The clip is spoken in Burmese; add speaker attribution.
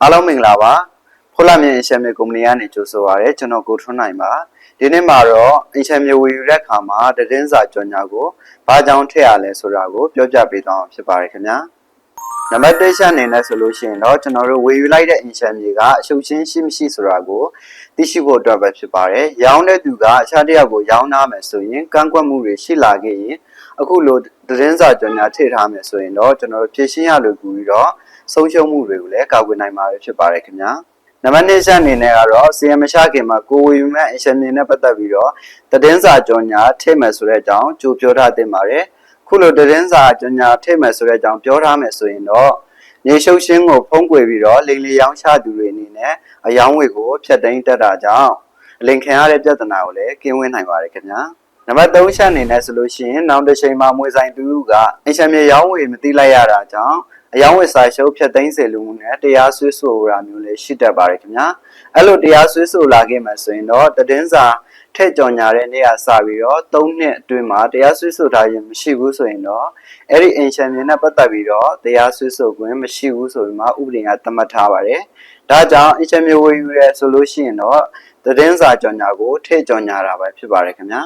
Speaker 1: အားလုံးမင်္ဂလာပါဖိုလာမြေအင်ရှယ်မြေကုမ္ပဏီကနေကြိုဆိုပါရစေကျွန်တော်ကိုထွန်းနိုင်ပါဒီနေ့မှာတော့အင်ရှယ်မြေဝယ်ယူတဲ့အခါမှာသတင်းစာကြော်ညာကိုဘာကြောင့်ထည့်ရလဲဆိုတာကိုပြောပြပေးသွားအောင်ဖြစ်ပါတယ်ခင်ဗျာနံပါတ်1ချက်အနေနဲ့ဆိုလို့ရှိရင်တော့ကျွန်တော်တို့ဝယ်ယူလိုက်တဲ့အင်ရှယ်မြေကအရှုပ်ချင်းရှိမရှိဆိုတာကိုသိရှိဖို့အတွက်ပဲဖြစ်ပါတယ်ရောင်းတဲ့သူကအခြားတစ်ယောက်ကိုရောင်းနာမယ်ဆိုရင်ကန့်ကွက်မှုတွေရှိလာခဲ့ရင်အခုလိုသတင်းစာကြော်ညာထည့်ထားမယ်ဆိုရင်တော့ကျွန်တော်တို့ဖြည့်ရှင်းရလို့ကူပြီးတော့ဆုံးရှုံးမှုတွေကိုလည်းကာကွယ်နိုင်မှာဖြစ်ပါတယ်ခင်ဗျာနံပါတ်2ချက်အနေနဲ့ကတော့စီယမရှာခင်မှာကိုဝေယူမဲ့အင်ရှင်မြင်နဲ့ပတ်သက်ပြီးတော့သတင်းစာကြော်ညာထည့်မယ်ဆိုတဲ့အကြောင်းကြိုပြောထားတင်ပါတယ်ခုလိုသတင်းစာကြော်ညာထည့်မယ်ဆိုတဲ့အကြောင်းပြောထားမယ်ဆိုရင်တော့မြေရှုပ်ရှင်းကိုဖုံးကွယ်ပြီးတော့လိန်လီရောင်းချသူတွေအနေနဲ့အယောင်းဝေကိုဖျက်သိမ်းတတ်တာကြောင့်အလင်ခံရတဲ့ပြဿနာကိုလည်းကင်းဝေးနိုင်ပါတယ်ခင်ဗျာနံပါတ်3ချက်အနေနဲ့ဆိုလို့ရှိရင်နောက်တစ်ချိန်မှာမွေဆိုင်သူကအင်ရှင်မြေရောင်းဝေမသိလိုက်ရတာကြောင့်အယောင်းဝယ်စာချုပ်ဖြတ်သိမ်းစေလို့နဲ့တရားစွဲဆိုတာမျိုးလည်းရှိတတ်ပါတယ်ခင်ဗျာအဲ့လိုတရားစွဲဆိုလာခဲ့မှဆိုရင်တော့သတင်းစာထည့်ကြော်ညာတဲ့နေ့ကစပြီးတော့3နှစ်အတွင်းမှာတရားစွဲဆိုထားရင်မရှိဘူးဆိုရင်တော့အဲ့ဒီအင်ရှင်မြင်နဲ့ပတ်သက်ပြီးတော့တရားစွဲဆိုခွင့်မရှိဘူးဆိုပြီးမှဥပဒေကသတ်မှတ်ထားပါတယ်ဒါကြောင့်အင်ရှင်မြင်ဝယ်ယူရဲဆိုလို့ရှိရင်တော့သတင်းစာကြော်ညာကိုထည့်ကြော်ညာတာပဲဖြစ်ပါတယ်ခင်ဗျာ